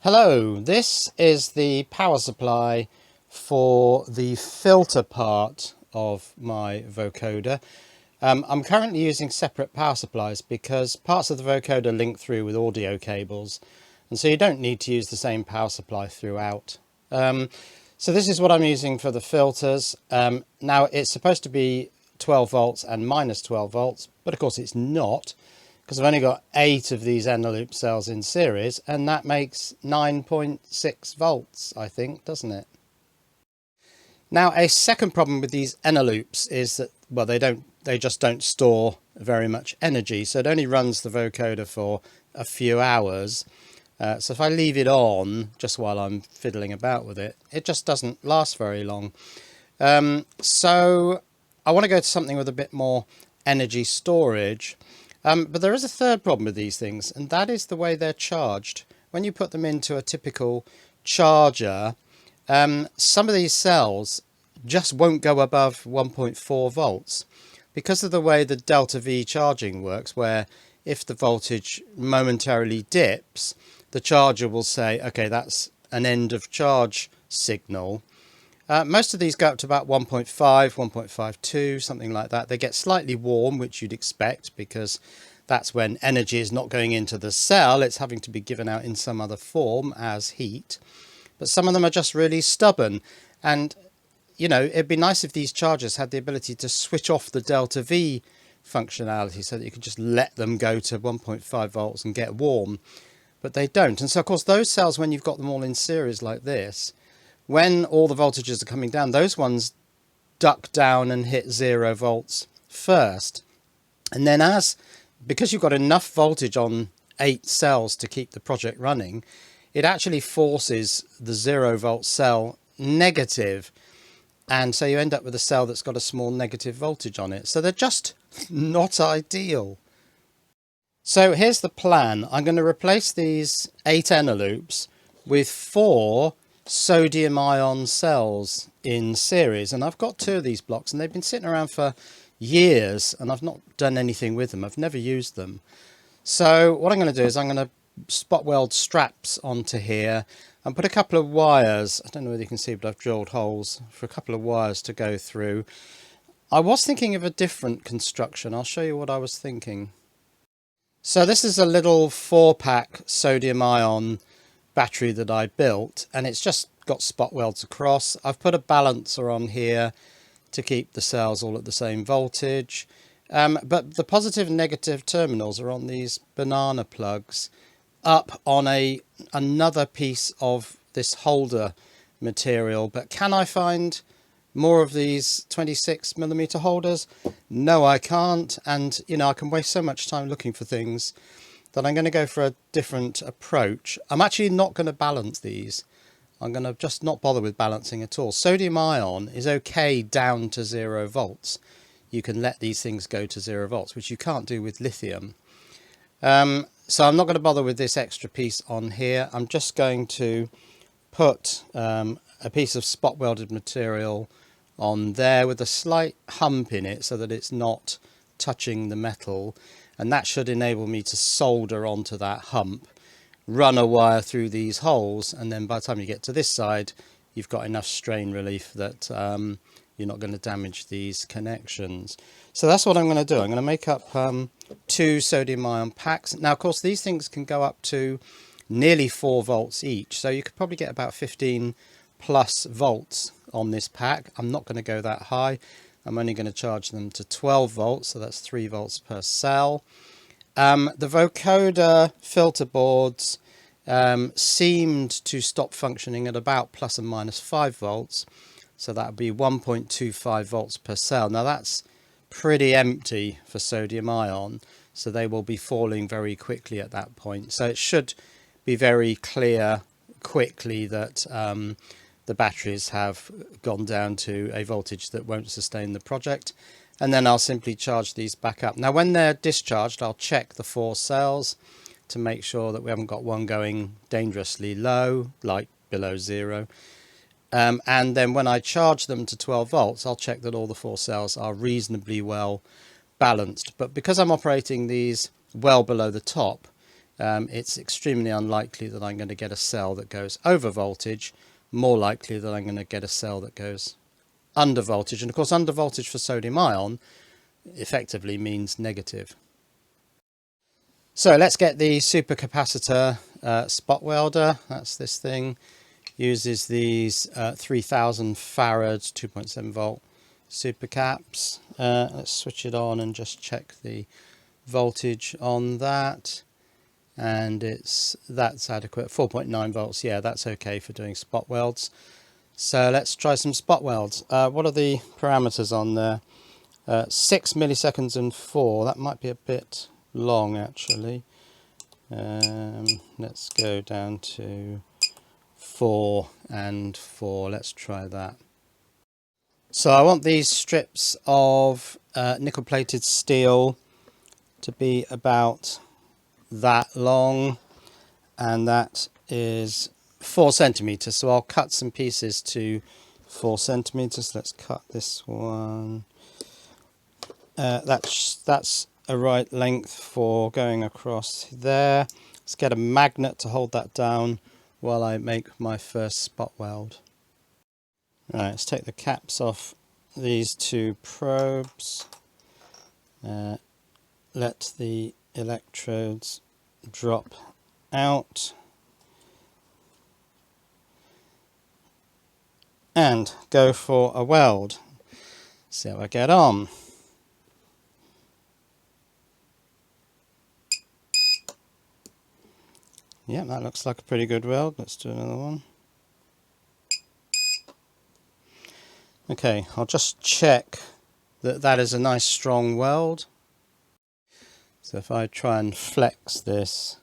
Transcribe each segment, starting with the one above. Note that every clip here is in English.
Hello, this is the power supply for the filter part of my vocoder. I'm currently using separate power supplies because parts of the vocoder link through with audio cables, and so you don't need to use the same power supply throughout. So this is what I'm using for the filters. Now it's supposed to be 12 volts and minus 12 volts, but of course it's not, because I've only got 8 of these eneloop cells in series, and that makes 9.6 volts, I think, doesn't it? Now, a second problem with these eneloops is that, well, they just don't store very much energy, so it only runs the vocoder for a few hours. So if I leave it on just while I'm fiddling about with it, it just doesn't last very long. So I want to go to something with a bit more energy storage. But there is a third problem with these things, and that is the way they're charged. When you put them into a typical charger, some of these cells just won't go above 1.4 volts because of the way the delta V charging works, where if the voltage momentarily dips, the charger will say, okay, that's an end of charge signal. Most of these go up to about 1.5, 1.52, something like that. They get slightly warm, which you'd expect, because that's when energy is not going into the cell. It's having to be given out in some other form as heat. But some of them are just really stubborn. And, you know, it'd be nice if these chargers had the ability to switch off the delta V functionality so that you could just let them go to 1.5 volts and get warm. But they don't. And so, of course, those cells, when you've got them all in series like this, when all the voltages are coming down, those ones duck down and hit 0 volts first. And then because you've got enough voltage on 8 cells to keep the project running, it actually forces the 0 volt cell negative. And so you end up with a cell that's got a small negative voltage on it. So they're just not ideal. So here's the plan. I'm going to replace these 8 eneloops with 4 sodium ion cells in series, and I've got 2 of these blocks, and they've been sitting around for years and I've not done anything with them. I've never used them. So what I'm going to do is I'm going to spot weld straps onto here and put a couple of wires. I don't know whether you can see, but I've drilled holes for a couple of wires to go through. I was thinking of a different construction. I'll show you what I was thinking. So this is a little 4-pack sodium ion battery that I built, and it's just got spot welds across. I've put a balancer on here to keep the cells all at the same voltage, but the positive and negative terminals are on these banana plugs up on another piece of this holder material. But can I find more of these 26mm holders? No, I can't. And you know, I can waste so much time looking for things that I'm going to go for a different approach. I'm actually not going to balance these. I'm going to just not bother with balancing at all. Sodium ion is okay down to 0 volts. You can let these things go to 0 volts, which you can't do with lithium. So I'm not going to bother with this extra piece on here. I'm just going to put a piece of spot welded material on there with a slight hump in it so that it's not touching the metal. And that should enable me to solder onto that hump, run a wire through these holes, and then by the time you get to this side, you've got enough strain relief that you're not going to damage these connections. So that's what I'm going to do. I'm going to make up 2 sodium ion packs. Now, of course, these things can go up to nearly 4 volts each, so you could probably get about 15 plus volts on this pack. I'm not going to go that high. I'm only going to charge them to 12 volts, so that's 3 volts per cell. The vocoder filter boards seemed to stop functioning at about plus and minus 5 volts, so that would be 1.25 volts per cell. Now that's pretty empty for sodium ion, so they will be falling very quickly at that point. So it should be very clear quickly that the batteries have gone down to a voltage that won't sustain the project, and then I'll simply charge these back up. Now when they're discharged, I'll check the 4 cells to make sure that we haven't got one going dangerously low, like below 0. And then when I charge them to 12 volts, I'll check that all the 4 cells are reasonably well balanced. But because I'm operating these well below the top, it's extremely unlikely that I'm going to get a cell that goes over voltage, more likely that I'm going to get a cell that goes under voltage. And of course, under voltage for sodium ion effectively means negative. So let's get the supercapacitor spot welder. That's this thing. Uses these 3000 farad 2.7 volt supercaps. Let's switch it on and just check the voltage on that. And that's adequate. 4.9 volts. Yeah, that's okay for doing spot welds. So let's try some spot welds. What are the parameters on there? 6 milliseconds and 4. That might be a bit long actually. Let's go down to 4 and 4. Let's try that. So I want these strips of nickel plated steel to be about that long, and that is 4 centimeters. So I'll cut some pieces to 4 centimeters. Let's cut this one. That's a right length for going across there. Let's get a magnet to hold that down while I make my first spot weld. Right, let's take the caps off these 2 probes. Let the electrodes drop out and go for a weld. See how I get on. Yeah, that looks like a pretty good weld. Let's do another one. Okay, I'll just check that that is a nice strong weld. So if I try and flex this,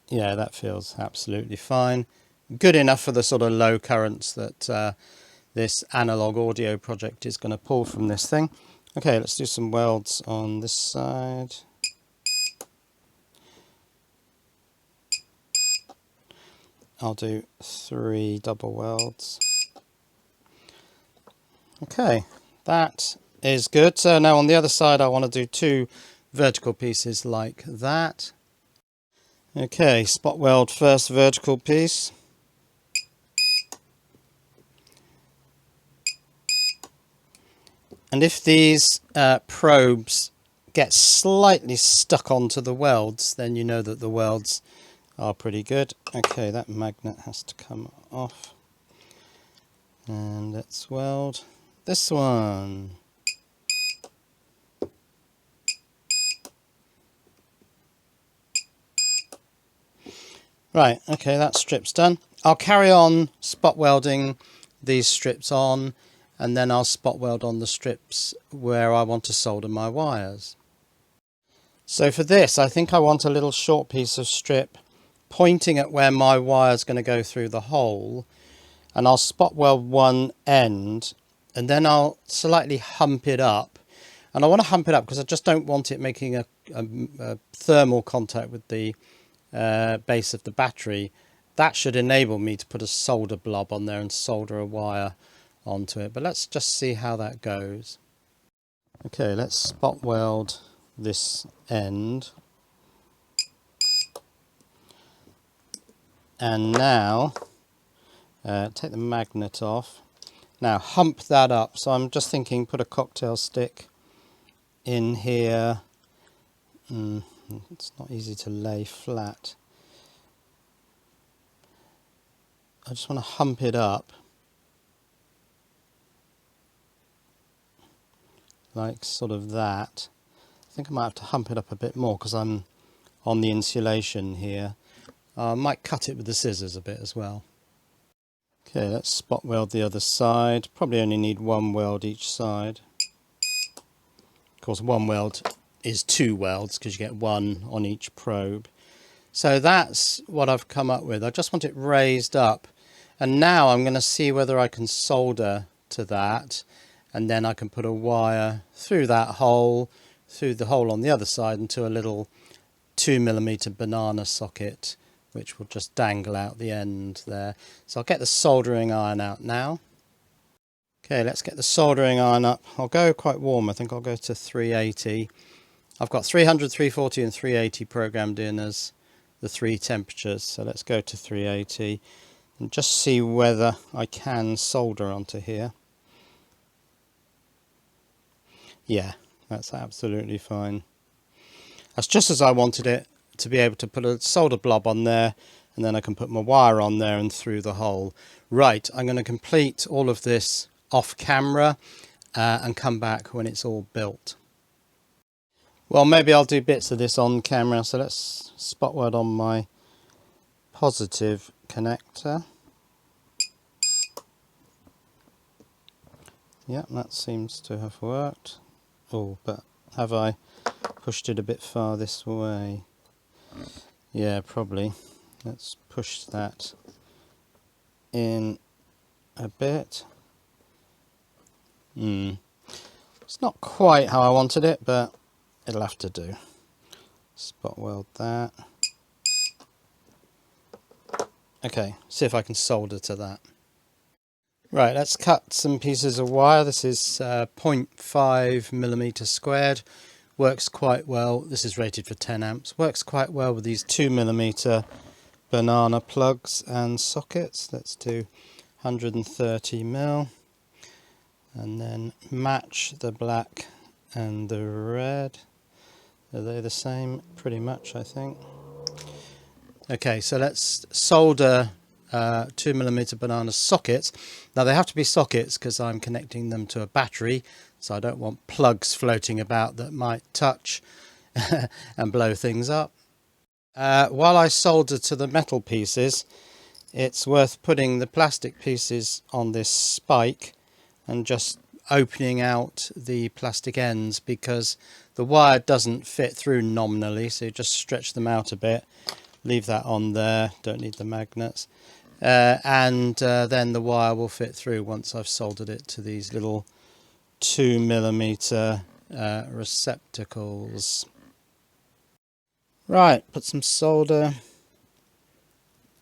yeah, that feels absolutely fine. Good enough for the sort of low currents that this analog audio project is going to pull from this thing. Okay, let's do some welds on this side. I'll do 3 double welds. Okay, that is good. So now on the other side I want to do 2 vertical pieces like that. Okay, spot weld first vertical piece. And if these probes get slightly stuck onto the welds, then you know that the welds are pretty good. Okay, that magnet has to come off. And let's weld this one. Right, okay, that strip's done. I'll carry on spot welding these strips on, and then I'll spot weld on the strips where I want to solder my wires. So for this, I think I want a little short piece of strip pointing at where my wire's going to go through the hole, and I'll spot weld one end, and then I'll slightly hump it up. And I want to hump it up because I just don't want it making a thermal contact with the base of the battery. That should enable me to put a solder blob on there and solder a wire onto it. But let's just see how that goes. Okay, let's spot weld this end. And now take the magnet off. Now hump that up. So I'm just thinking put a cocktail stick in here. It's not easy to lay flat. I just want to hump it up like sort of that. I think I might have to hump it up a bit more because I'm on the insulation here. I might cut it with the scissors a bit as well. Okay, let's spot weld the other side. Probably only need 1 weld each side. Of course, 1 weld is 2 welds because you get 1 on each probe. So that's what I've come up with. I just want it raised up, and now I'm going to see whether I can solder to that, and then I can put a wire through that hole, through the hole on the other side, into a little 2mm banana socket, which will just dangle out the end there. So I'll get the soldering iron out now. Okay, let's get the soldering iron up. I'll go quite warm. I think I'll go to 380. I've got 300, 340 and 380 programmed in as the three temperatures. So let's go to 380 and just see whether I can solder onto here. Yeah, that's absolutely fine. That's just as I wanted it, to be able to put a solder blob on there, and then I can put my wire on there and through the hole. Right, I'm going to complete all of this off camera and come back when it's all built. Well, maybe I'll do bits of this on camera, so let's spot weld on my positive connector. Yep, that seems to have worked. Oh, but have I pushed it a bit far this way? Yeah, probably. Let's push that in a bit. It's not quite how I wanted it, but it'll have to do. Spot weld that. Okay, see if I can solder to that. Right, let's cut some pieces of wire. This is 0.5 millimeter squared. Works quite well. This is rated for 10 amps. Works quite well with these 2 millimeter banana plugs and sockets. Let's do 130 mil. And then match the black and the red. Are they the same? Pretty much, I think. Okay, so let's solder 2 millimeter banana sockets. Now they have to be sockets because I'm connecting them to a battery, so I don't want plugs floating about that might touch and blow things up. While I solder to the metal pieces, it's worth putting the plastic pieces on this spike and just opening out the plastic ends, because the wire doesn't fit through nominally, so you just stretch them out a bit. Leave that on there, don't need the magnets, and then the wire will fit through once I've soldered it to these little 2 millimeter receptacles. Right, put some solder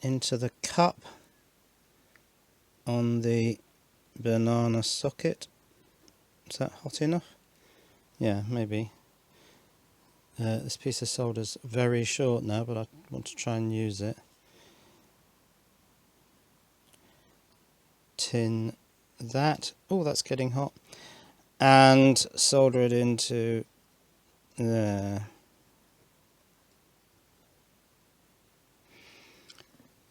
into the cup on the banana socket. Is that hot enough? Yeah, maybe. This piece of solder's very short now, but I want to try and use it. Tin that. Oh, that's getting hot. And solder it into there.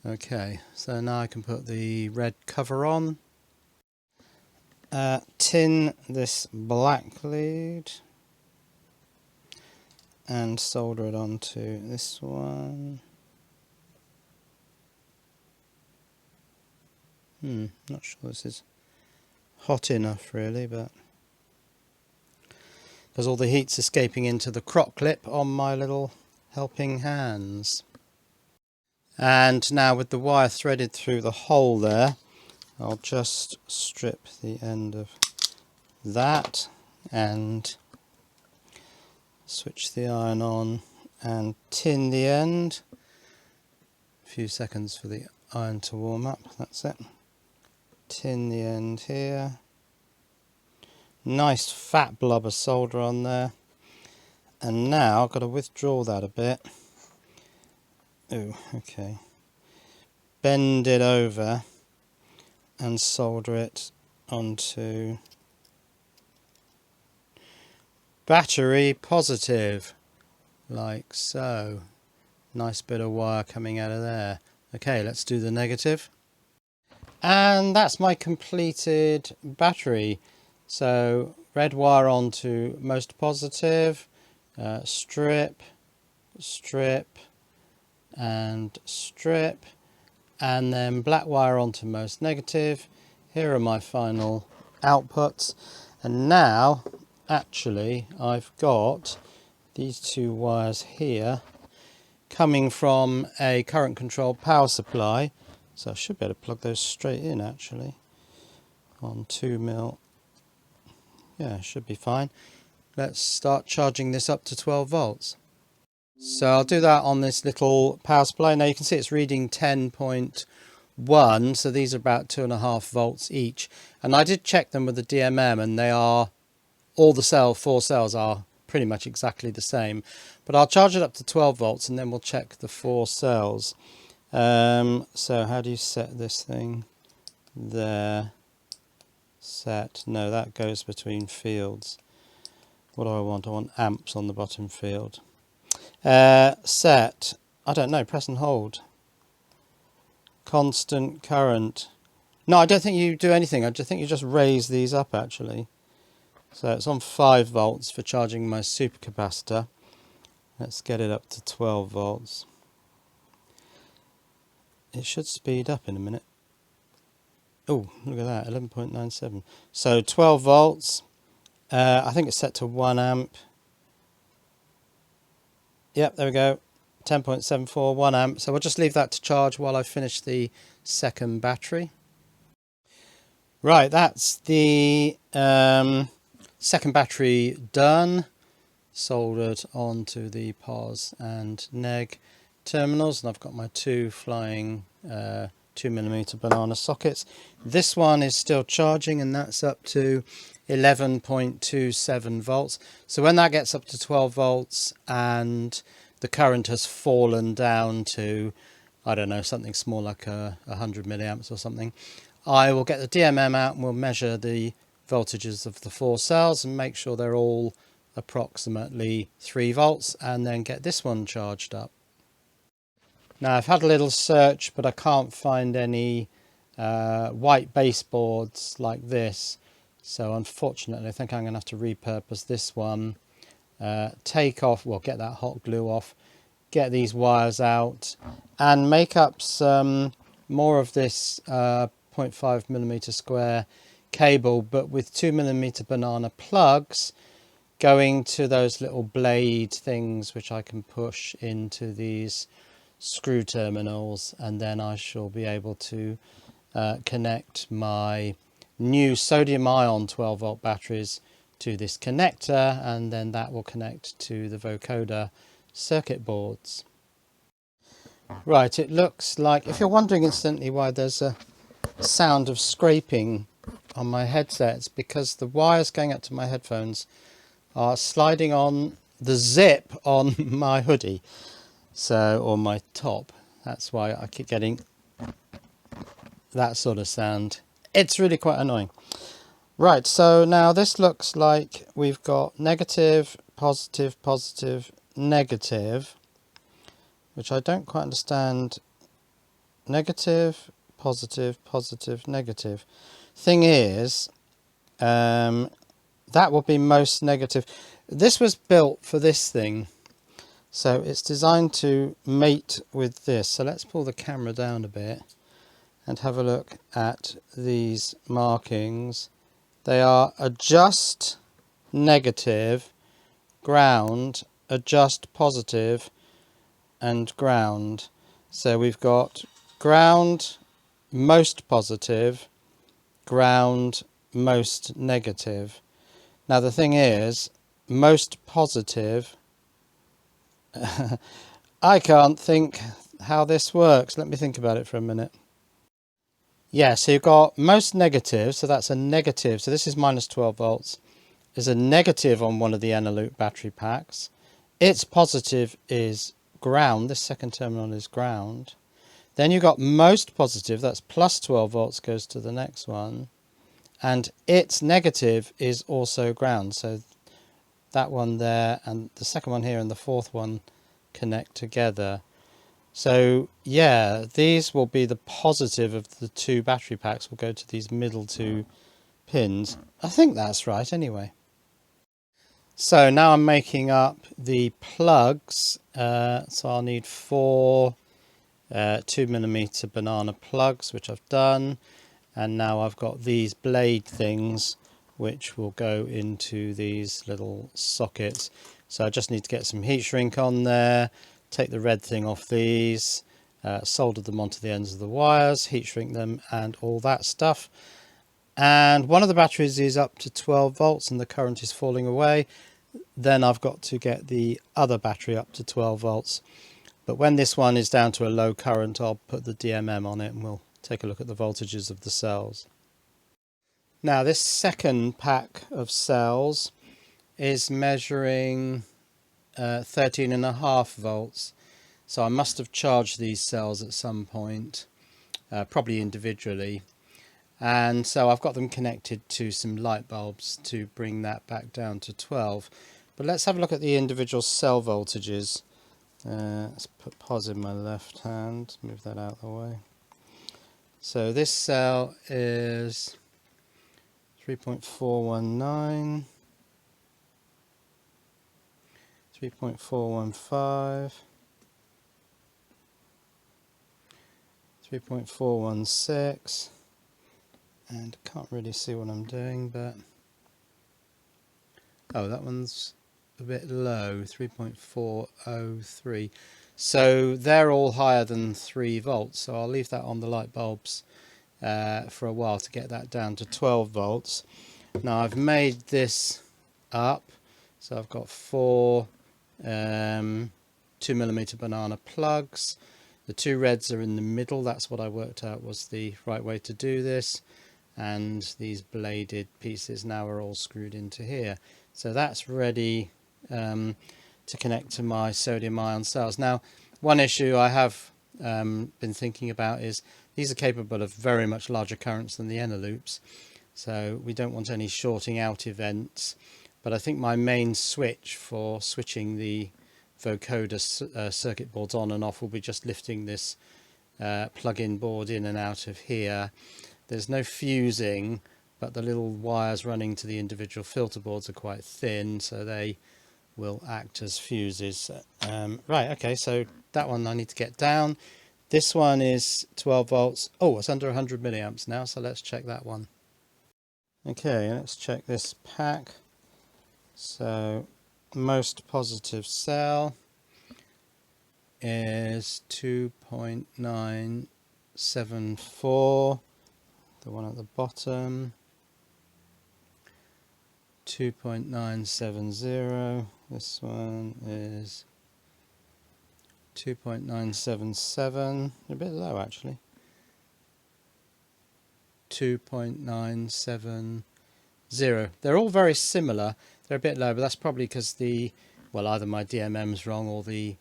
Okay, so now I can put the red cover on. Tin this black lead and solder it onto this one. Not sure this is hot enough really, but because all the heat's escaping into the crock clip on my little helping hands. And now with the wire threaded through the hole there, I'll just strip the end of that and switch the iron on and tin the end. A few seconds for the iron to warm up, that's it. Tin the end here. Nice fat blob of solder on there. And now I've got to withdraw that a bit. Oh, okay. Bend it over and solder it onto battery positive, like so. Nice bit of wire coming out of there. Okay, let's do the negative. And that's my completed battery. So red wire onto most positive, strip, strip and strip, and then black wire onto most negative. Here are my final outputs, and now actually I've got these two wires here coming from a current controlled power supply, so I should be able to plug those straight in actually on 2 mil. Yeah, should be fine. Let's start charging this up to 12 volts. So I'll do that on this little power supply. Now you can see it's reading 10.1, so these are about 2.5 volts each. And I did check them with the DMM, and they are, all the 4 cells are pretty much exactly the same, but I'll charge it up to 12 volts and then we'll check the 4 cells. So how do you set this thing? There. Set. No, that goes between fields. What do I want? I want amps on the bottom field. Set. I don't know. Press and hold. Constant current. No, I don't think you do anything. I think you just raise these up actually. So it's on 5 volts for charging my supercapacitor. Let's get it up to 12 volts. It should speed up in a minute. Oh, look at that, 11.97. So 12 volts. I think it's set to 1 amp. Yep, there we go. 10.74, 1 amp. So we'll just leave that to charge while I finish the second battery. Right, that's the second battery done. Soldered onto the pos and neg terminals, and I've got my 2 flying 2mm banana sockets. This one is still charging and that's up to 11.27 volts. So when that gets up to 12 volts and the current has fallen down to, I don't know, something small like 100 milliamps or something, I will get the DMM out and we'll measure the voltages of the 4 cells and make sure they're all approximately 3 volts and then get this one charged up. Now I've had a little search but I can't find any white baseboards like this, so unfortunately I think I'm going to have to repurpose this one. Take off, well, get that hot glue off, get these wires out and make up some more of this 0.5mm square cable, but with 2mm banana plugs going to those little blade things which I can push into these screw terminals, and then I shall be able to connect my new sodium ion 12 volt batteries to this connector, and then that will connect to the vocoder circuit boards. Right, it looks like, if you're wondering instantly why there's a sound of scraping on my headsets, because the wires going up to my headphones are sliding on the zip on my hoodie, so, or my top. That's why I keep getting that sort of sound. It's really quite annoying. Right, so now this looks like we've got negative, positive, positive, negative, which I don't quite understand. Negative, positive, positive, negative. Thing is, that will be most negative. This was built for this thing, so it's designed to mate with this. So let's pull the camera down a bit and have a look at these markings. They are adjust negative, ground, adjust positive, and ground. So we've got ground, most positive, ground, most negative. Now the thing is, most positive, I can't think how this works. Let me think about it for a minute. Yeah, so you've got most negative, so that's a negative. So this is minus 12 volts. Is a negative on one of the eneloop battery packs. Its positive is ground. This second terminal is ground. Then you've got most positive, that's plus 12 volts, goes to the next one. And its negative is also ground. So that one there and the second one here and the fourth one connect together. So yeah, these will be the positive of the 2 battery packs will go to these middle 2 pins. I think that's right anyway. So now I'm making up the plugs. So I'll need 4 2mm banana plugs, which I've done. And now I've got these blade things which will go into these little sockets. So I just need to get some heat shrink on there, take the red thing off these, solder them onto the ends of the wires, heat shrink them and all that stuff. And one of the batteries is up to 12 volts and the current is falling away. Then I've got to get the other battery up to 12 volts. But when this one is down to a low current, I'll put the DMM on it and we'll take a look at the voltages of the cells. Now this second pack of cells is measuring 13.5 volts. So I must have charged these cells at some point, probably individually. And so I've got them connected to some light bulbs to bring that back down to 12. But let's have a look at the individual cell voltages. Let's put pos in my left hand, move that out of the way. So this cell is 3.419, 3.415, 3.416, and can't really see what I'm doing, but oh, that one's a bit low, 3.403. So they're all higher than 3 volts, so I'll leave that on the light bulbs for a while to get that down to 12 volts. Now I've made this up, so I've got 4 2mm banana plugs. The 2 reds are in the middle. That's what I worked out was the right way to do this, and these bladed pieces now are all screwed into here. So that's ready to connect to my sodium ion cells. Now, one issue I have been thinking about is these are capable of very much larger currents than the eneloops, so we don't want any shorting out events. But I think my main switch for switching the vocoder circuit boards on and off will be just lifting this plug-in board in and out of here. There's no fusing, but the little wires running to the individual filter boards are quite thin, so they will act as fuses. Right, okay, so that one I need to get down. This one is 12 volts. Oh, it's under 100 milliamps now, so let's check that one. Okay, let's check this pack. So most positive cell is 2.974, the one at the bottom, 2.970, this one is 2.977, a bit low actually, 2.970. They're all very similar. They're a bit low, but that's probably because either my DMM's wrong or the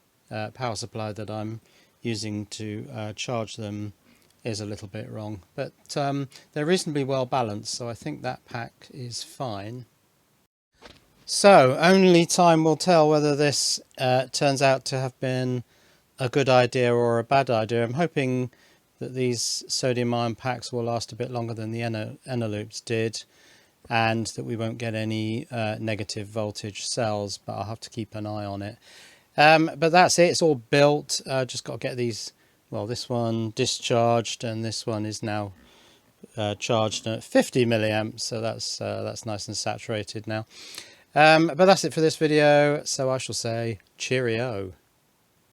power supply that I'm using to charge them is a little bit wrong. But they're reasonably well balanced, so I think that pack is fine. So only time will tell whether this turns out to have been a good idea or a bad idea. I'm hoping that these sodium ion packs will last a bit longer than the eneloops did, and that we won't get any negative voltage cells, but I'll have to keep an eye on it. But that's it, it's all built. Just got to get these, well, this one discharged, and this one is now charged at 50 milliamps, so that's nice and saturated now. But that's it for this video, so I shall say cheerio.